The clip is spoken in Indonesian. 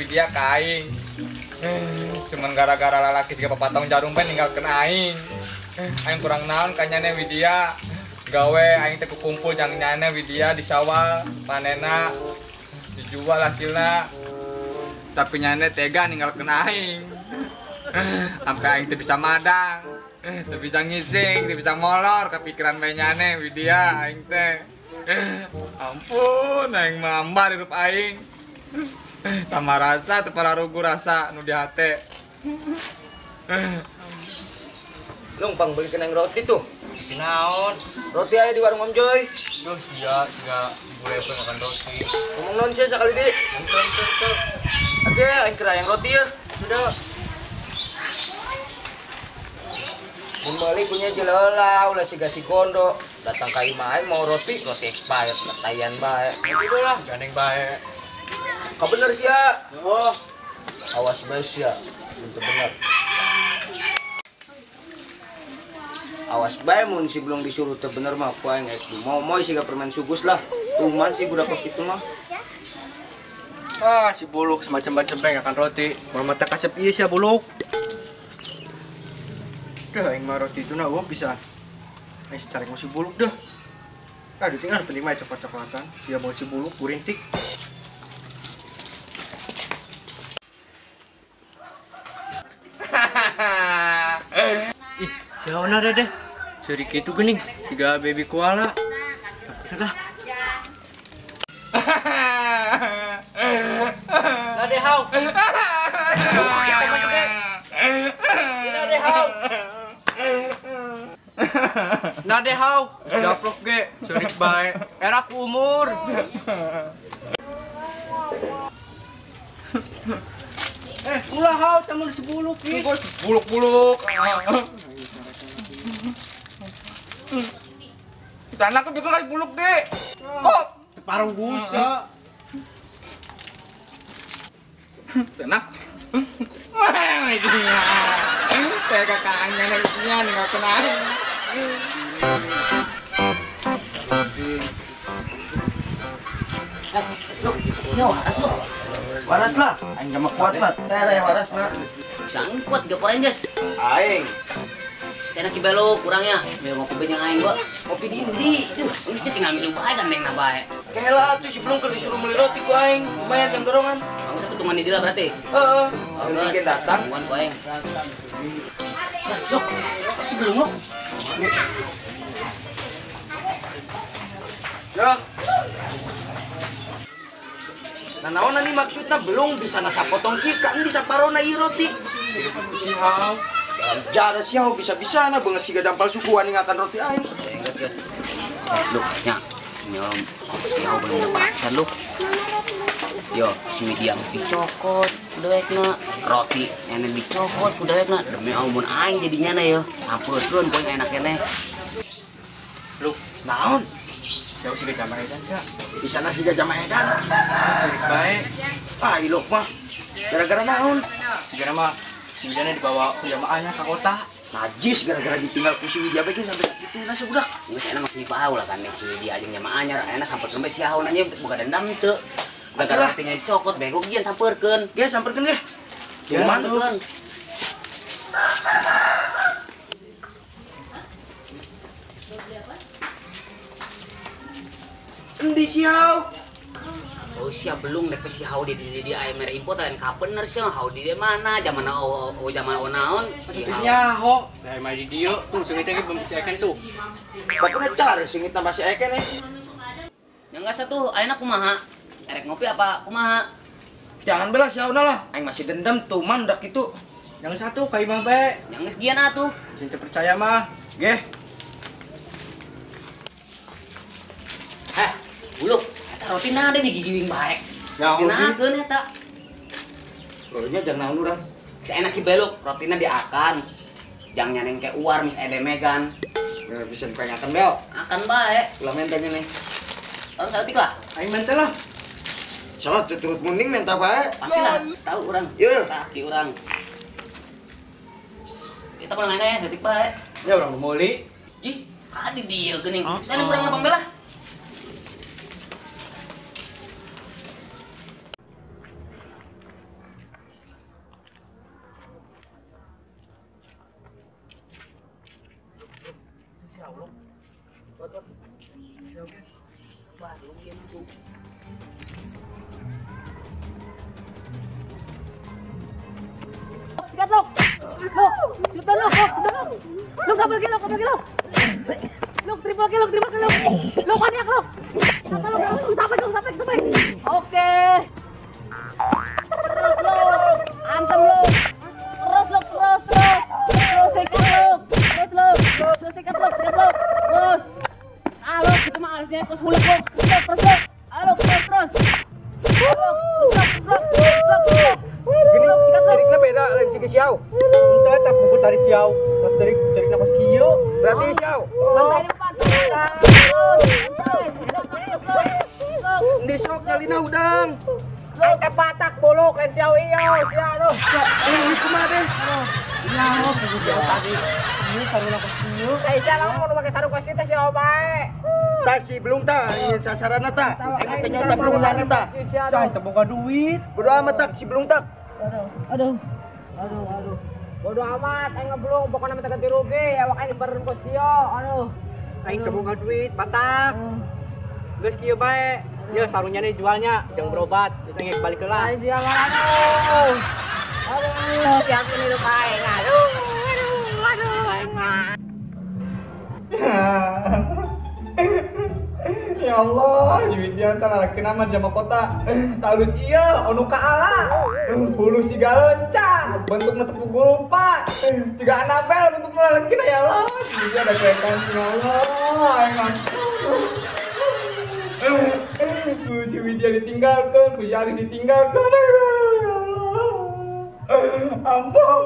Widya ke aing. Cuman gara-gara lalaki siga papatong jarum pen ninggalkeun aing. Aing kurang naon kanyana Widya. Gawe aing teh kumpul jang nyana Widya di sawah, panena dijual hasilna. Tapi nyana tega ninggalkeun aing. Sampai aing teh bisa madang, teh bisa ngising, teh bisa molor kepikiran bae nyana Widya aing teh. Ampun aing mambar hirup aing. Sama rasa teu pararugu rasa nu di hate. Numpang beli kenang roti tuh. Sinaon? Roti aya di warung Om Joy. Duh sia ibu lepe makan roti. Ngomong non sih sekali di. Entuh. Oke, aing kerayang roti ya. Sudah. Mun meuli punya jelela ulah siga si kondo. Datang ka imah aing mau roti expired latayan bae. Gitu lah, gandeng bae. Ka bener sih ya. Oh. Awas bae sih ya. Itu bener. Awas bae mun si belum disuruh teh bener mah ku aing mau siga permen sugus lah. Tuman si budak kos kitu mah. Si Buluk semacam beng akan roti. Mau mata kasep ieu sia Buluk. Dah aing mah roti itu na bisa. Aing cari mau si Buluk dah. Ditinggal penting mah coklat-coklatan. Sia mau si Buluk kurintik. Ih, siapa deh? Sedikit itu gening, siga baby koala. Tengah. Nade hau. Nade hau. Gaplok ge, surik bae. Era ku umur. Ulah hau tamun sebuluk nih. Buluk-buluk. Kita anak juga kayak buluk deh. Kok? Parang busa. Tenang. Wah, ini dia. Kayak kakaknya neneknya nggak kenal. Waras lah, aing mah kuat mah. Teh aya warasna. Sang kuat 3 orang guys. Aing Saya nak kibelo kurangnya. Biar ngopi benyang aing gua. kopi dindi. Mesti tinggal minum bae gandeng na bae. Kela tuh si belum keur disuruh beli roti ku aing. Lumayan yang dorongan. Bang satu tuman di dia berarti. Heeh. Nanti kita datang. Tungguan ku aing. Loh, si belum lo. Ya. Nah, naon nih maksudnya belum bisa nasa potong kan bisa parona ieu roti. Si hau. Jara siau bisa-bisa na banget siga dampal suku ningatan roti aing. Guys. Loh, nya. Nyom. Si hau belum paksan lu. Yo, si Widya dicokot dewekna. Roti ene dicokot ku dewekna. Demi amun aing jadinya na yo. Sampeureun poe enak keneh. Lu, naon? Siapa sih jama edan sia? Di sana siga jama edan. Surik bae. Ilok mah. Gara-gara naon? Sigana mah Sinjana dibawa ke jamaahnya ke kota. Najis gara-gara ditinggal ku si Widya bae sampai sakitu na budak. Geus enak masih pahau lah kan si Widya jeung jamaahnya enak sampeurkeun bae si hau nanya boga dendam teu. Gara-gara tinggal cokot bego gian sampeurkeun. Ge sampeurkeun ge. Ya, Cuman sampeurkeun. endi siau? Oh siap belum dek si hau di ayam merah import dan kapener sih hau di mana zaman zaman naon si hau. Ya ho, dari mah di dieu tuh sing teh bisa ikan tuh. Bapakna cari sing kita masih eken Yang enggak satu ayeuna kumaha? Erek ngopi apa kumaha? Jangan belah siauna lah. Aing masih dendam tuh mandak itu. Yang satu ka imah bae. Yang geus gian atuh. Sing teu percaya mah. Ge. Buluk, eta roti nade di gigiwing bae. Ya Dinakeun eta. Leunya jangan naon urang. Seenak kibeluk, rotina diakan. Jangan nyaneng kayak uar mis edemegan. Ya bisa dipanyakan bel. Akan bae. Ulah mentanya nih. Tahu saeutik lah. aing mentel lah. Salah turut mending menta bae. Pastilah, tahu urang. Iya. Kaki urang. Kita pernah nanya saeutik bae. Ya urang meuli. Ih, tadi dia geuning. Sana urang lapang belah. Sikat lo. Lo, sikat lo. Lo kabel lagi lo. Lo triple kill lo. Lo kaniak lo. Sikat lo. Sampai. Oke. Terus lo. Antem lo. Terus sikat lo. Terus sikat lo. Terus. Lo gitu mah alisnya kos huluk lo. Terus lo. Terus. Gini, ceriknya beda lain si siau. Entah tak buku tadi siau. Pas ceriknya pas kio. Berarti siau. Bantai di depan. Di sok nyalina udang. Ay tepatak bulok lain siyaw iyo, siya ano. Ini kumaha deh. Ay siya lang mo pakai sarung kos kita siya bae. Ta si belum ta, ini sasaran ta. Aing teh nyota belum nana ta. Siya Tah boga duit. Bodo amat tak si belum tak. Aduh. bodo amat aing ngeblong pokoknya minta ganti rugi awak aing dibareun kos kieu. Aduh. Aing teu boga duit, batak. Geus kieu bae. Ya sarungnya nih jualnya, jangan berobat. Terus aing balik heula. Ay siya man aduh. Aduh, siap ini lu aing. Aduh. Aing mah. Ya Allah, Widya antara kenapa jama kota talus iya, anu kaala hulu si galonca bentuknya tepuk gurupa juga anabel bentuknya lagi ya Allah Widya ada kelihatan ya Allah si Widya ditinggalkan, si Aris ditinggalkan ya Allah ampun